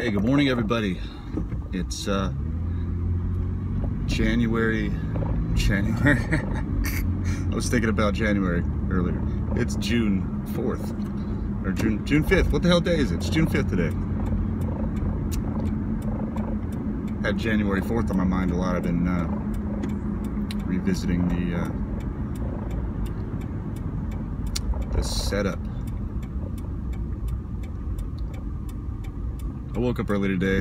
Hey, good morning, everybody. It's January. I was thinking about January earlier. It's June 4th, or June 5th. What the hell day is it? It's June 5th today. Had January 4th on my mind a lot. I've been revisiting the setup. I woke up early today,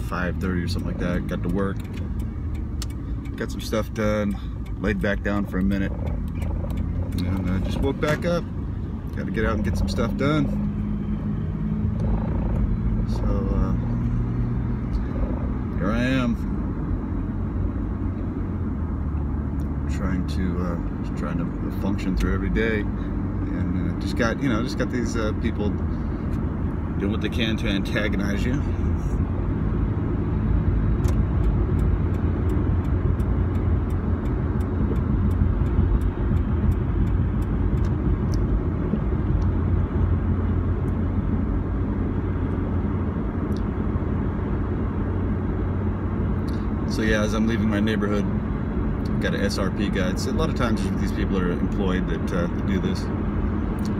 5:30 or something like that. Got to work, got some stuff done, laid back down for a minute, and just woke back up. Got to get out and get some stuff done. So here I am, trying to function through every day, and just got these people doing what they can to antagonize you. So yeah, as I'm leaving my neighborhood, I've got an SRP guy. It's a lot of times these people are employed that do this.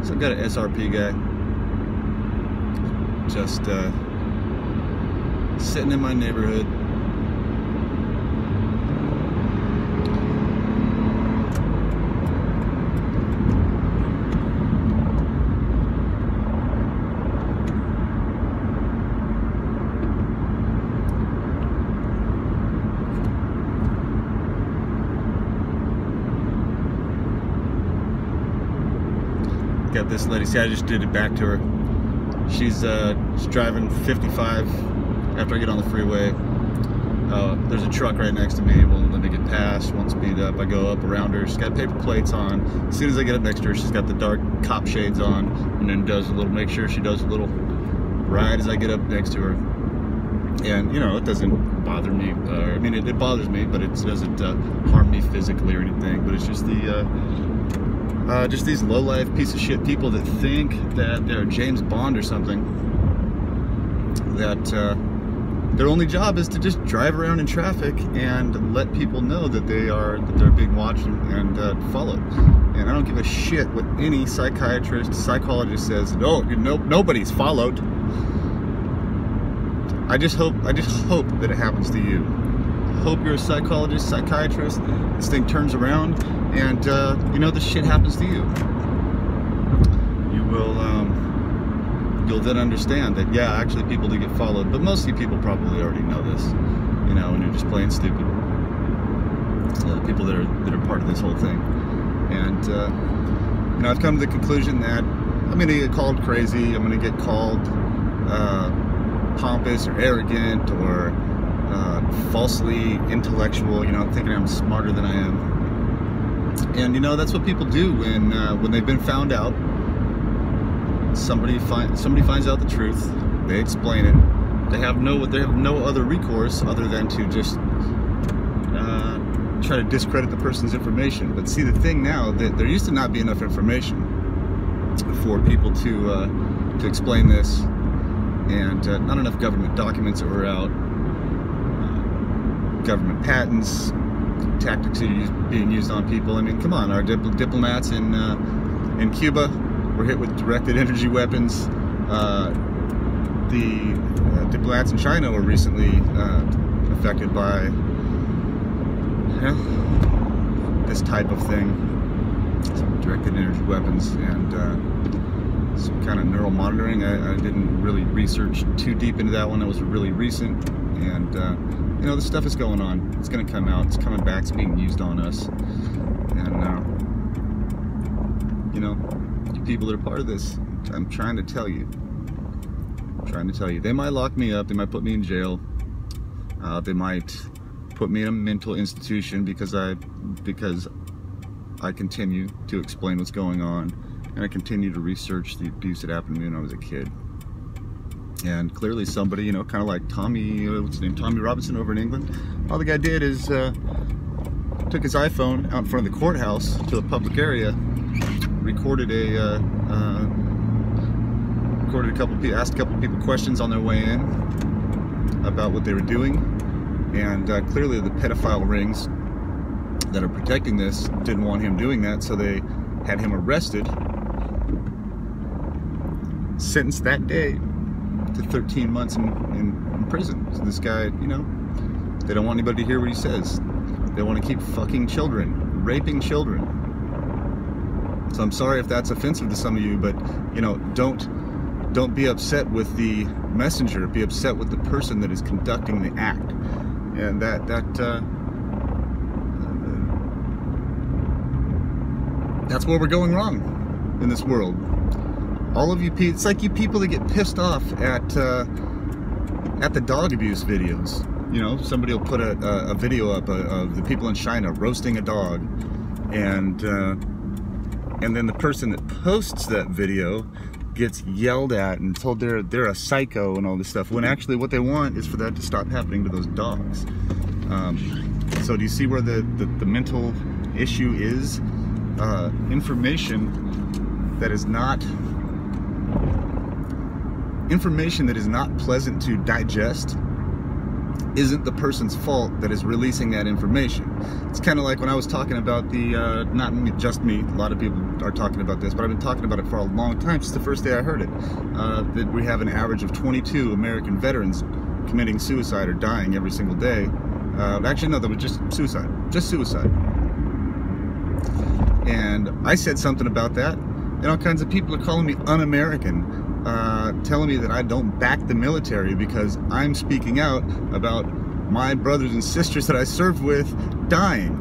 So I've got an SRP guy just sitting in my neighborhood. Got this lady, see, I just did it back to her. She's driving 55 after I get on the freeway. There's a truck right next to me, won't let me get past, won't speed up. I go up around her, she's got paper plates on. As soon as I get up next to her, she's got the dark cop shades on, and then make sure she does a little right as I get up next to her. And, you know, it doesn't bother me, I mean, it bothers me, but it doesn't harm me physically or anything, but it's just just these low-life piece of shit people that think that they're James Bond or something, that their only job is to just drive around in traffic and let people know that they're being watched and followed. And I don't give a shit what any psychologist says. No, nobody's followed. I just hope that it happens to you. I hope you're a psychologist, psychiatrist, this thing turns around and you know, this shit happens to you. You'll then understand that, yeah, actually people do get followed, but mostly people probably already know this, you know, and you're just plain stupid. People that are part of this whole thing. And you know, I've come to the conclusion that I'm gonna get called crazy, I'm gonna get called pompous or arrogant or falsely intellectual, you know, thinking I'm smarter than I am. And you know, that's what people do when they've been found out. Somebody finds out the truth. They explain it. They have no other recourse other than to just try to discredit the person's information. But see, the thing now, that there used to not be enough information for people to explain this, and not enough government documents that were out, government patents, tactics being used on people. I mean, come on, our diplomats in Cuba were hit with directed energy weapons. The diplomats in China were recently affected by this type of thing, some directed energy weapons, and some kind of neural monitoring. I didn't really research too deep into that one. That was really recent, and you know, this stuff is going on. It's going to come out. It's coming back. It's being used on us. And, you know, you people that are part of this, I'm trying to tell you. They might lock me up. They might put me in jail. They might put me in a mental institution because I continue to explain what's going on. And I continue to research the abuse that happened to me when I was a kid. And clearly somebody, you know, kind of like Tommy, what's his name, Tommy Robinson over in England, all the guy did is took his iPhone out in front of the courthouse to a public area, recorded a recorded asked a couple people questions on their way in about what they were doing, and clearly the pedophile rings that are protecting this didn't want him doing that, so they had him arrested, sentenced that day to 13 months in prison. So this guy, you know, they don't want anybody to hear what he says. They want to keep fucking children, raping children. So I'm sorry if that's offensive to some of you, but you know, don't be upset with the messenger. Be upset with the person that is conducting the act, and that's where we're going wrong in this world. All of you people, it's like you people that get pissed off at the dog abuse videos. You know, somebody will put a video up of the people in China roasting a dog, and then the person that posts that video gets yelled at and told they're a psycho and all this stuff, when actually what they want is for that to stop happening to those dogs. So do you see where the mental issue is? Information that is not pleasant to digest isn't the person's fault that is releasing that information. It's kind of like when I was talking about the, not just me, a lot of people are talking about this, but I've been talking about it for a long time, since the first day I heard it, that we have an average of 22 American veterans committing suicide or dying every single day. Actually, no, that was just suicide. And I said something about that, and all kinds of people are calling me un-American, telling me that I don't back the military because I'm speaking out about my brothers and sisters that I served with dying.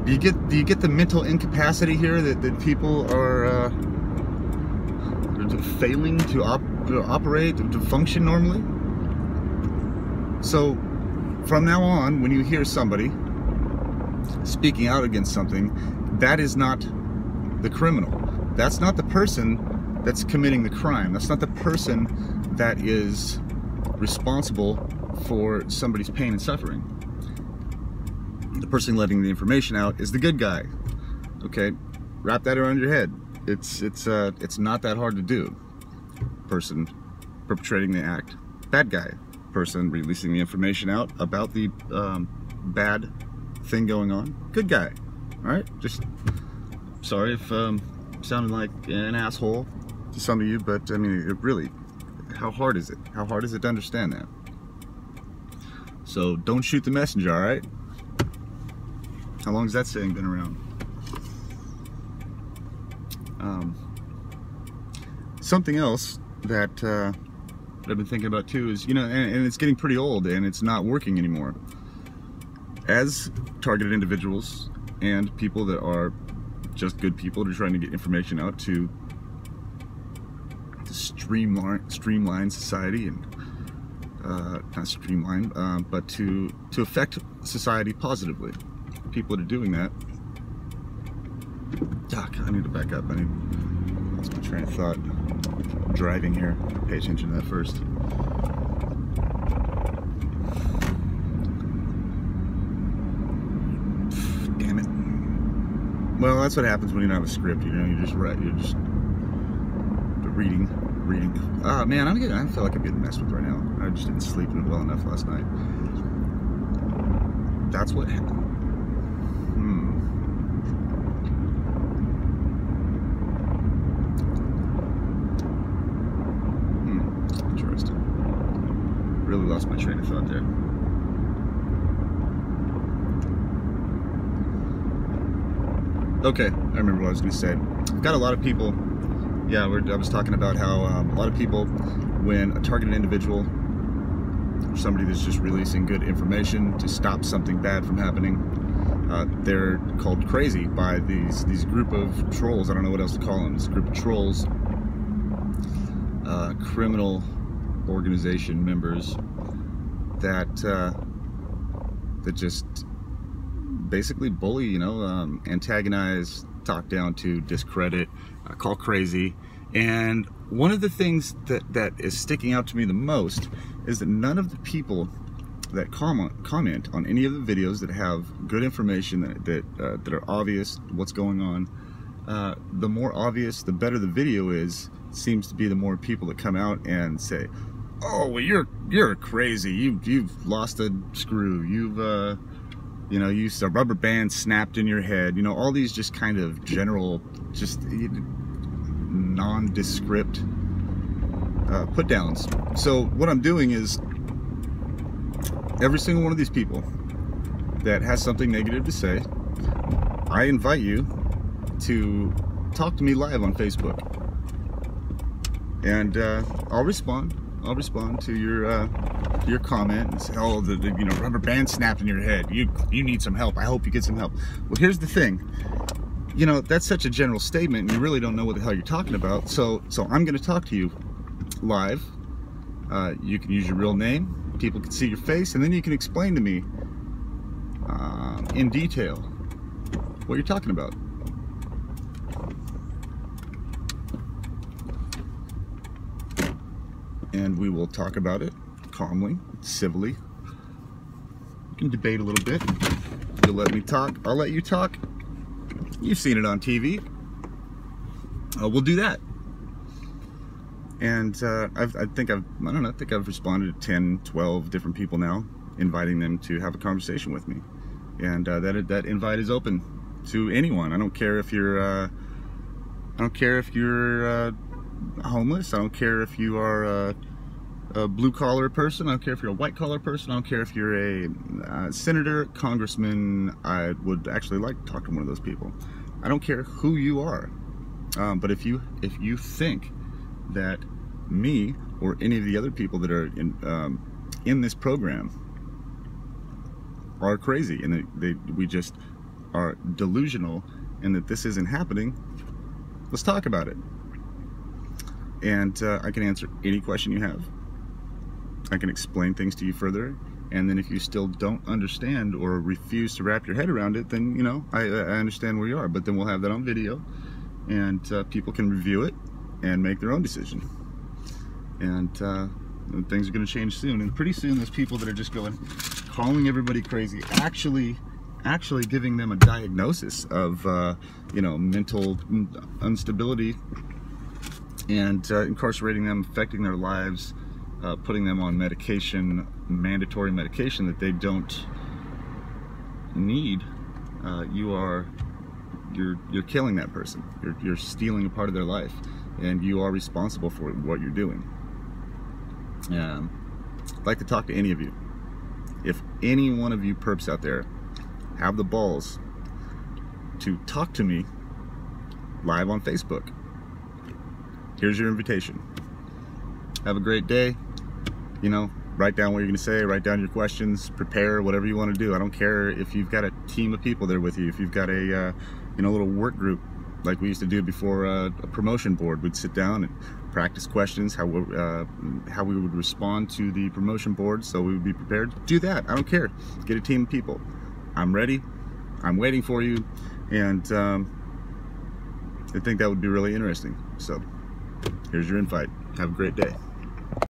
Do you get the mental incapacity here that people are failing to operate, to function normally? So from now on, when you hear somebody speaking out against something, that is not the criminal. That's not the person that's committing the crime. That's not the person that is responsible for somebody's pain and suffering. The person letting the information out is the good guy. Okay, wrap that around your head. It's not that hard to do. Person perpetrating the act, bad guy. Person releasing the information out about the bad thing going on, good guy. All right, just sorry if sounded like an asshole to some of you, but I mean, it really, how hard is it? How hard is it to understand that? So don't shoot the messenger, all right? How long has that saying been around? Something else that I've been thinking about too is, you know, and it's getting pretty old and it's not working anymore. As targeted individuals and people that are just good people that are trying to get information out to streamline society, and not streamline, but to affect society positively. People that are doing that. Doc, I need to back up. I lost my train of thought. I'm driving here. Pay attention to that first. Damn it. Well, that's what happens when you don't have a script. You know, you just write. You're just reading. Ah, man, I feel like I'm getting messed with right now. I just didn't sleep well enough last night. That's what happened. Interesting. Really lost my train of thought there. Okay, I remember what I was going to say. I've got a lot of people. Yeah, I was talking about how a lot of people, when a targeted individual, or somebody that's just releasing good information to stop something bad from happening, they're called crazy by these group of trolls. I don't know what else to call them. This group of trolls, criminal organization members that just basically bully, you know, antagonize, talk down to, discredit, call crazy. And one of the things that is sticking out to me the most is that none of the people that comment on any of the videos that have good information that are obvious what's going on, the more obvious, the better the video is, seems to be the more people that come out and say, oh, well, you're crazy, you've lost a screw, you've you know, a rubber band snapped in your head, you know, all these just kind of general, just nondescript put downs. So what I'm doing is, every single one of these people that has something negative to say, I invite you to talk to me live on Facebook, and I'll respond to your comment and say, oh, the you know, rubber band snapped in your head, you need some help, I hope you get some help. Well, here's the thing, you know, that's such a general statement and you really don't know what the hell you're talking about. So I'm going to talk to you live. You can use your real name, people can see your face, and then you can explain to me in detail what you're talking about. And we will talk about it calmly, civilly. We can debate a little bit. You'll let me talk, I'll let you talk. You've seen it on TV. We'll do that. And I think I've responded to 10, 12 different people now, inviting them to have a conversation with me. And that invite is open to anyone. I don't care if you're homeless. I don't care if you are a blue-collar person. I don't care if you're a white-collar person. I don't care if you're a senator, congressman. I would actually like to talk to one of those people. I don't care who you are. But if you think that me or any of the other people that are in this program are crazy and we just are delusional and that this isn't happening, let's talk about it. And I can answer any question you have. I can explain things to you further, and then if you still don't understand or refuse to wrap your head around it, then, you know, I understand where you are. But then we'll have that on video, and people can review it and make their own decision. And things are going to change soon. And pretty soon, there's people that are just calling everybody crazy, actually giving them a diagnosis of you know, mental instability, and incarcerating them, affecting their lives, putting them on medication, mandatory medication that they don't need. You're killing that person. You're stealing a part of their life, and you are responsible for what you're doing. I'd like to talk to any of you. If any one of you perps out there have the balls to talk to me live on Facebook, here's your invitation. Have a great day. You know, write down what you're going to say, write down your questions, prepare whatever you want to do. I don't care if you've got a team of people there with you, if you've got a you know, little work group like we used to do before a promotion board. We'd sit down and practice questions, how we would respond to the promotion board, so we would be prepared. Do that. I don't care. Get a team of people. I'm ready. I'm waiting for you, and I think that would be really interesting. So here's your invite. Have a great day.